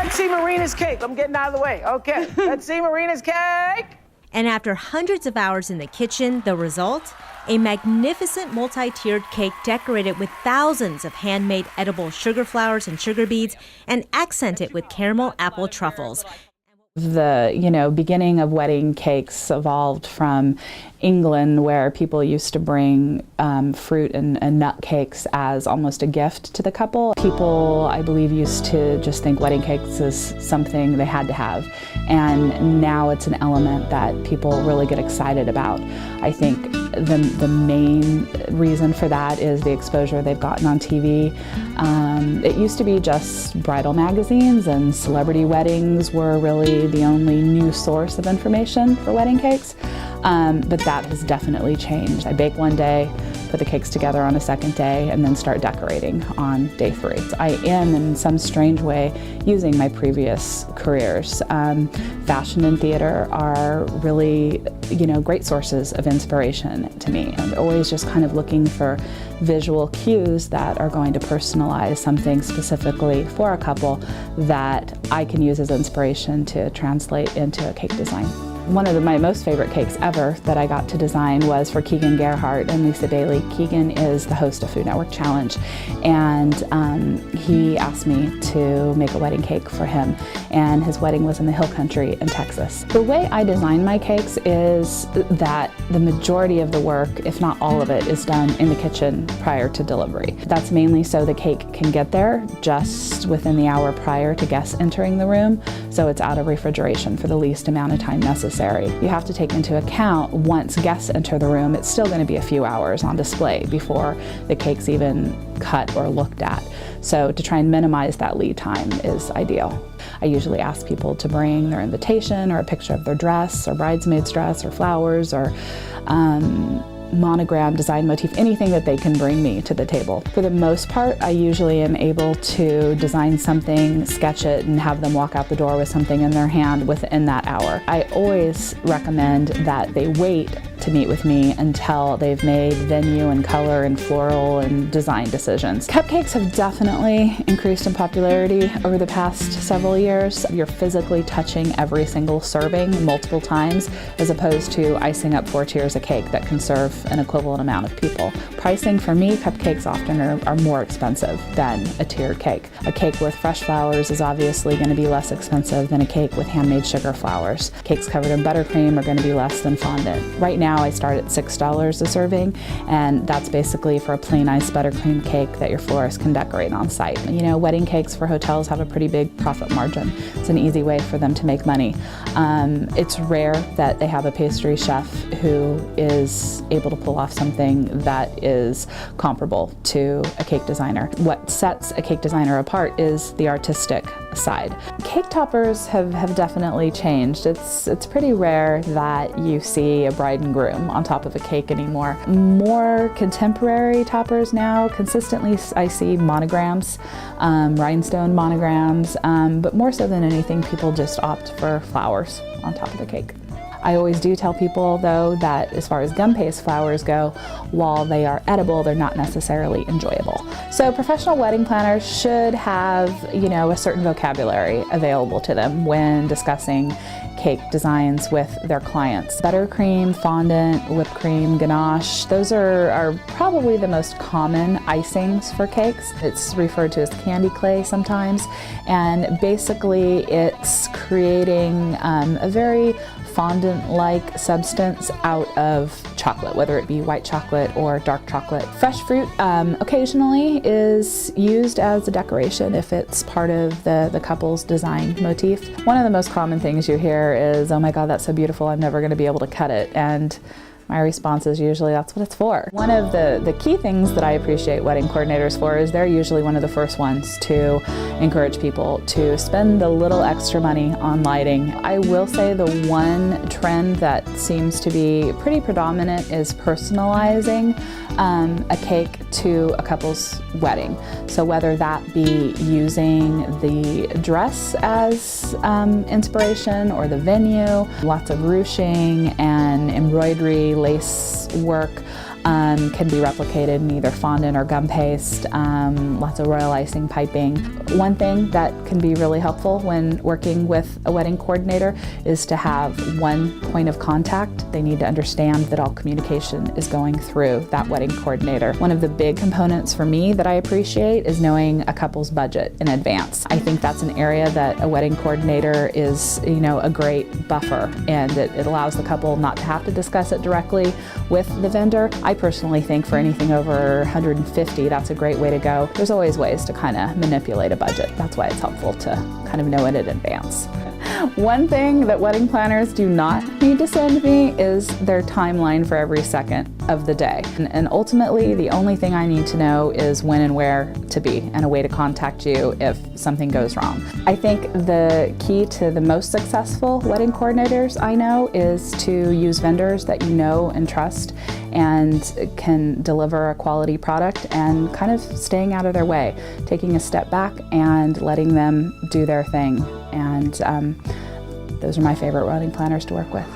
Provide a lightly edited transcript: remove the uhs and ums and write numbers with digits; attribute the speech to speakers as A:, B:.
A: Let's see Marina's cake. I'm getting out of the way. Okay, let's see Marina's cake.
B: And after hundreds of hours in the kitchen, the result? A magnificent multi-tiered cake decorated with thousands of handmade edible sugar flowers and sugar beads and accented with caramel apple truffles.
C: The beginning of wedding cakes evolved from England, where people used to bring fruit and nut cakes as almost a gift to the couple. People, I believe, used to just think wedding cakes is something they had to have, and now it's an element that people really get excited about. I think the main reason for that is the exposure they've gotten on TV. It used to be just bridal magazines, and celebrity weddings were really the only new source of information for wedding cakes. But that has definitely changed. I bake one day, put the cakes together on a second day, and then start decorating on day 3. I am, in some strange way, using my previous careers. Fashion and theater are really, great sources of inspiration to me, and always just kind of looking for visual cues that are going to personalize something specifically for a couple that I can use as inspiration to translate into a cake design. One of my most favorite cakes ever that I got to design was for Keegan Gerhardt and Lisa Daly. Keegan is the host of Food Network Challenge, and he asked me to make a wedding cake for him, and his wedding was in the Hill Country in Texas. The way I design my cakes is that the majority of the work, if not all of it, is done in the kitchen prior to delivery. That's mainly so the cake can get there just within the hour prior to guests entering the room, so it's out of refrigeration for the least amount of time necessary. You have to take into account, once guests enter the room, it's still going to be a few hours on display before the cake's even cut or looked at. So to try and minimize that lead time is ideal. I usually ask people to bring their invitation or a picture of their dress or bridesmaid's dress or flowers or monogram, design motif, anything that they can bring me to the table. For the most part, I usually am able to design something, sketch it, and have them walk out the door with something in their hand within that hour. I always recommend that they wait to meet with me until they've made venue and color and floral and design decisions. Cupcakes have definitely increased in popularity over the past several years. You're physically touching every single serving multiple times, as opposed to icing up 4 tiers of cake that can serve an equivalent amount of people. Pricing for me, cupcakes often are more expensive than a tiered cake. A cake with fresh flowers is obviously going to be less expensive than a cake with handmade sugar flowers. Cakes covered in buttercream are going to be less than fondant. Right now I start at $6 a serving, and that's basically for a plain ice buttercream cake that your florist can decorate on site. Wedding cakes for hotels have a pretty big profit margin. It's an easy way for them to make money. It's rare that they have a pastry chef who is able to pull off something that is comparable to a cake designer. What sets a cake designer apart is the artistic side. Cake toppers have definitely changed. It's pretty rare that you see a bride and groom on top of a cake anymore. More contemporary toppers now, consistently I see monograms, rhinestone monograms, but more so than anything, people just opt for flowers on top of the cake. I always do tell people, though, that as far as gum paste flowers go, while they are edible, they're not necessarily enjoyable. So professional wedding planners should have, a certain vocabulary available to them when discussing cake designs with their clients. Buttercream, fondant, whipped cream, ganache, those are probably the most common icings for cakes. It's referred to as candy clay sometimes, and basically it's creating a very fondant-like substance out of chocolate, whether it be white chocolate or dark chocolate. Fresh fruit occasionally is used as a decoration if it's part of the couple's design motif. One of the most common things you hear is, "Oh my God, that's so beautiful, I'm never going to be able to cut it." And my response is usually, that's what it's for. One of the key things that I appreciate wedding coordinators for is they're usually one of the first ones to encourage people to spend a little extra money on lighting. I will say the one trend that seems to be pretty predominant is personalizing a cake to a couple's wedding. So whether that be using the dress as inspiration or the venue, lots of ruching and embroidery, lace work. can be replicated in either fondant or gum paste, lots of royal icing piping. One thing that can be really helpful when working with a wedding coordinator is to have one point of contact. They need to understand that all communication is going through that wedding coordinator. One of the big components for me that I appreciate is knowing a couple's budget in advance. I think that's an area that a wedding coordinator is, a great buffer, and it allows the couple not to have to discuss it directly with the vendor. I personally think for anything over 150, that's a great way to go. There's always ways to kind of manipulate a budget. That's why it's helpful to kind of know it in advance. One thing that wedding planners do not need to send me is their timeline for every second of the day. And ultimately, the only thing I need to know is when and where to be and a way to contact you if something goes wrong. I think the key to the most successful wedding coordinators I know is to use vendors that you know and trust and can deliver a quality product, and kind of staying out of their way, taking a step back and letting them do their thing. And those are my favorite wedding planners to work with.